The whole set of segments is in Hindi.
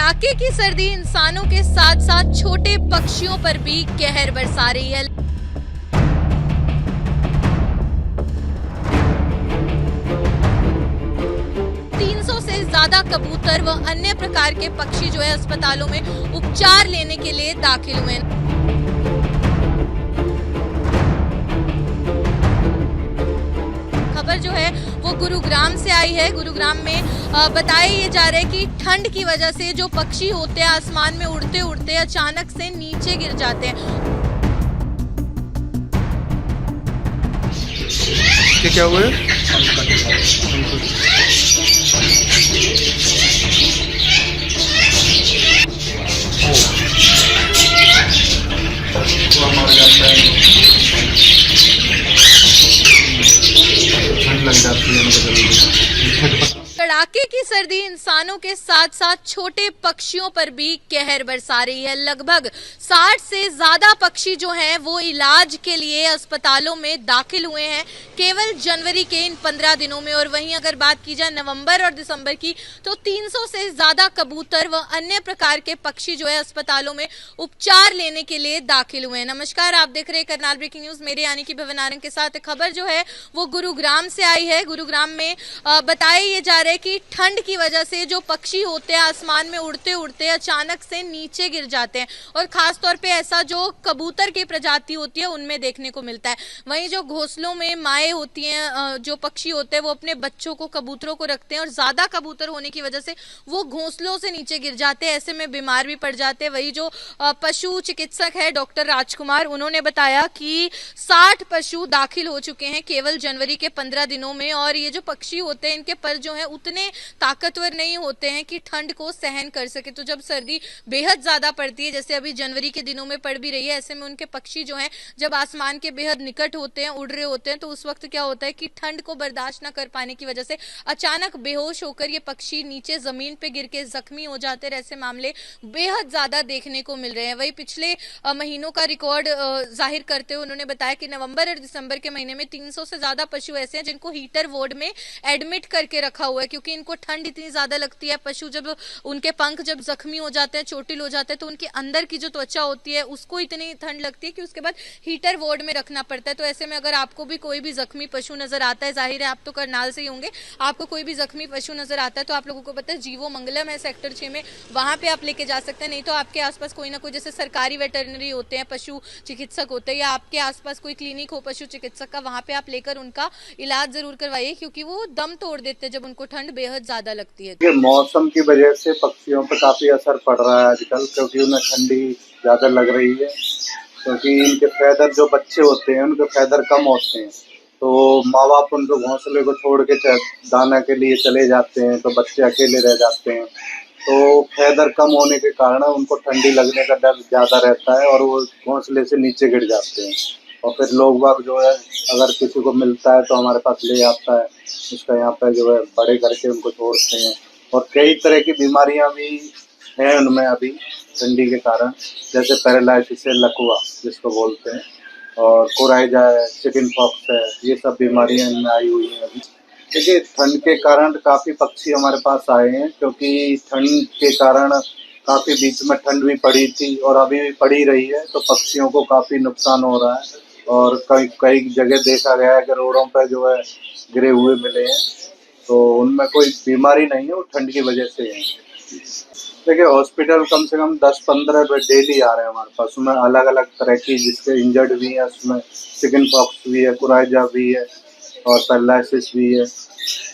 कड़ाके की सर्दी इंसानों के साथ साथ छोटे पक्षियों पर भी कहर बरसा रही है। से ज्यादा कबूतर व अन्य प्रकार के पक्षी जो है अस्पतालों में उपचार लेने के लिए दाखिल हुए हैं। खबर जो है वो गुरुग्राम से आई है। गुरुग्राम में बताया ये जा रहा है कि ठंड की वजह से जो पक्षी होते हैं आसमान में उड़ते उड़ते अचानक से नीचे गिर जाते हैं। क्या हुआ है? ठंड लग जाती है। कड़ाके की सर्दी इंसानों के साथ साथ छोटे पक्षियों पर भी कहर बरसा रही है। लगभग 60 से ज्यादा पक्षी जो हैं वो इलाज के लिए अस्पतालों में दाखिल हुए हैं केवल जनवरी के इन 15 दिनों में। और वहीं अगर बात की जाए नवंबर और दिसंबर की तो 300 से ज्यादा कबूतर व अन्य प्रकार के पक्षी जो है अस्पतालों में उपचार लेने के लिए दाखिल हुए हैं। नमस्कार, आप देख रहे हैं करनाल ब्रेकिंग न्यूज, मेरे यानी कि भवन आरंग के साथ। खबर जो है वो गुरुग्राम से आई है। गुरुग्राम में बताया ये जा रहा है कि ठंड की वजह से जो पक्षी होते हैं आसमान में उड़ते उड़ते अचानक से नीचे गिर जाते हैं और खास तौर पे ऐसा जो कबूतर की प्रजाति होती है उनमें देखने को मिलता है। वहीं जो घोंसलों में माएँ होती हैं, जो पक्षी होते हैं वो अपने बच्चों को कबूतरों को रखते हैं और ज्यादा कबूतर होने की वजह से वो घोंसलों से नीचे गिर जाते हैं, ऐसे में बीमार भी पड़ जाते हैं। वही जो पशु चिकित्सक है डॉक्टर राजकुमार, उन्होंने बताया कि 60 पशु दाखिल हो चुके हैं केवल जनवरी के 15 दिनों में। और ये जो पक्षी होते हैं इनके पर जो है उतने ताकतवर नहीं होते हैं कि ठंड को सहन कर सके। तो जब सर्दी बेहद ज्यादा पड़ती है, जैसे अभी जनवरी के दिनों में पड़ भी रही है, ऐसे में उनके पक्षी जो हैं जब आसमान के बेहद निकट होते हैं, उड़ रहे होते हैं, तो उस वक्त क्या होता है कि ठंड को बर्दाश्त न कर पाने की वजह से अचानक बेहोश होकर ये पक्षी नीचे जमीन पे गिर के जख्मी हो जाते हैं। ऐसे मामले बेहद ज्यादा देखने को मिल रहे हैं। वही पिछले महीनों का रिकॉर्ड जाहिर करते हुए उन्होंने बताया कि नवंबर और दिसंबर के महीने में 300 से ज्यादा पशु ऐसे हैं जिनको हीटर वार्ड में एडमिट करके रखा हुआ है, क्योंकि इनको ठंड इतनी ज्यादा लगती है। पशु जब उनके पंख जब जख्मी हो जाते हैं, चोटिल हो जाते हैं, तो उनके अंदर की जो त्वचा होती है उसको इतनी ठंड लगती है कि उसके बाद हीटर वार्ड में रखना पड़ता है। तो ऐसे में अगर आपको भी कोई भी जख्मी पशु नजर आता है, जाहिर है आप तो करनाल से ही होंगे, आपको कोई भी जख्मी पशु नजर आता है तो आप लोगों को पता है जीवो मंगलम है सेक्टर 6 में, वहां पे आप लेके जा सकते हैं। नहीं तो आपके आसपास कोई ना कोई जैसे सरकारी वेटरनरी होते हैं, पशु चिकित्सक होते हैं, या आपके आसपास कोई क्लिनिक हो पशु चिकित्सक का, वहां पे आप लेकर उनका इलाज जरूर करवाइए, क्योंकि वो दम तोड़ देते हैं जब उनको ठंड बेहद ज्यादा लगती है। मौसम की वजह से पक्षियों पर काफी असर पड़ रहा है आजकल, क्योंकि उन्हें ठंडी ज्यादा लग रही है। क्योंकि इनके फैदर जो बच्चे होते हैं उनके फैदर कम होते हैं, तो माँ बाप उनको घोंसले को छोड़ के दाना के लिए चले जाते हैं, तो बच्चे अकेले रह जाते हैं। तो फैदर कम होने के कारण उनको ठंडी लगने का डर ज़्यादा रहता है और वो घोंसले से नीचे गिर जाते हैं। और फिर लोग बाग जो है अगर किसी को मिलता है तो हमारे पास ले आता है, उसका यहाँ पे जो है बड़े करके उनको छोड़ते हैं। और कई तरह की बीमारियाँ भी हैं उनमें अभी ठंडी के कारण, जैसे पैरालाइसिस है, लकवा जिसको बोलते हैं, और कोराइजा है, चिकन पॉक्स है, ये सब बीमारियाँ इनमें आई हुई हैं अभी। देखिए ठंड के कारण काफ़ी पक्षी हमारे पास आए हैं, क्योंकि ठंड के कारण काफ़ी बीच में ठंड भी पड़ी थी और अभी भी पड़ी रही है, तो पक्षियों को काफ़ी नुकसान हो रहा है। और कई कई जगह देखा गया है कि रोडों पर जो है गिरे हुए मिले हैं, तो उनमें कोई बीमारी नहीं है, वो ठंड की वजह से है। देखिए हॉस्पिटल कम से कम 10-15 बेड डेली आ रहे हैं हमारे पास, उसमें अलग अलग तरह की, जिसके इंजर्ड भी है, उसमें चिकन पॉक्स भी है, कुराइजा भी है और पैरालिसिस भी है।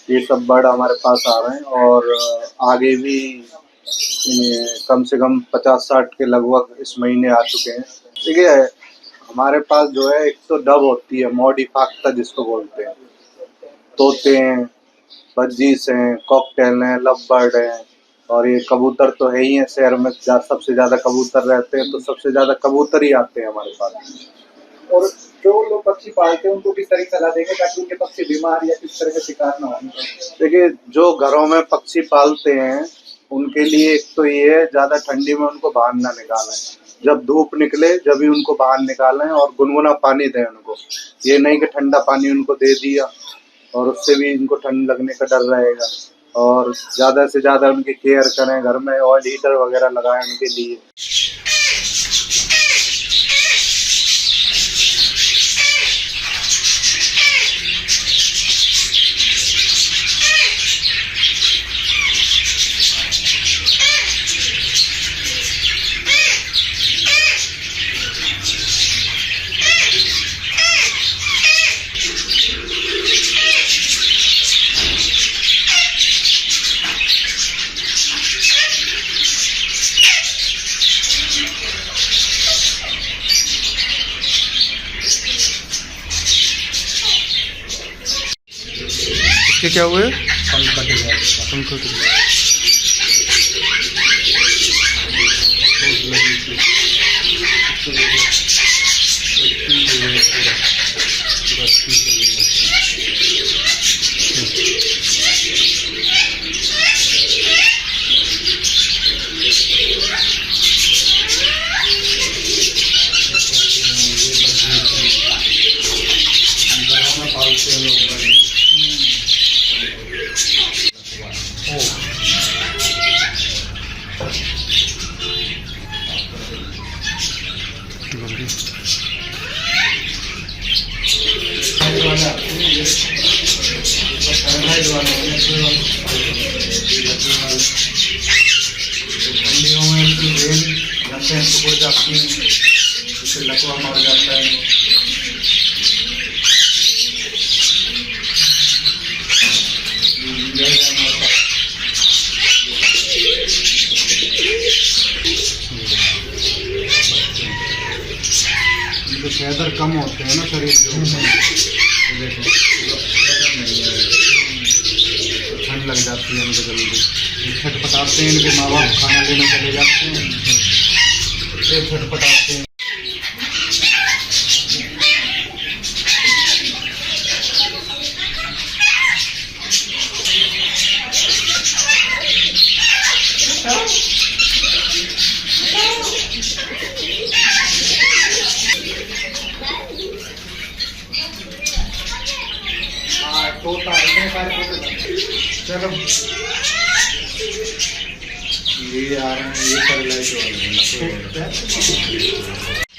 ये सब बर्ड हमारे पास आ रहे हैं और आगे भी कम से कम 50-60 के लगभग इस महीने आ चुके हैं। देखिए हमारे पास जो है एक तो डब होती है, मॉडी फाक्ता जिसको बोलते हैं, तोते हैं, बज्जीस हैं, कॉकटेल हैं, लव बर्ड हैं, और ये कबूतर तो है ही है। शहर में सबसे ज़्यादा कबूतर रहते हैं, तो सबसे ज़्यादा कबूतर ही आते हैं हमारे पास। और जो लोग पक्षी पालते हैं उनको किस तरह की सलाह देंगे ताकि उनके पक्षी बीमार या किस तरह का शिकार ना हो? देखिए जो घरों में पक्षी पालते हैं उनके लिए एक तो ये है, ज़्यादा ठंडी में उनको बाहर ना निकालें, जब धूप निकले जब भी उनको बाहर निकालें, और गुनगुना पानी दें उनको। ये नहीं कि ठंडा पानी उनको दे दिया और उससे भी इनको ठंड लगने का डर रहेगा। और ज़्यादा से ज़्यादा उनकी केयर करें, घर में ऑयल हीटर वगैरह लगाएं उनके लिए। इसके क्या हुए? पंख कट गया इसका। पंख कट गया। ठंडियों में इनकी वेल नसें सिकुड़ जाती हैं, इससे लकवा मार जाता है। इनके फैदर कम होते हैं ना शरीर के ऊपर, देखो ठंड लग जाती है इनको जल्दी। छटपटाते हैं, इनके माँ बाप खाना लेने चले जाते हैं, ये छटपटाते हैं। तोता इतने सारे तोते। चलो ये आ रहे हैं, ये पैरालाइज हो रहे हैं।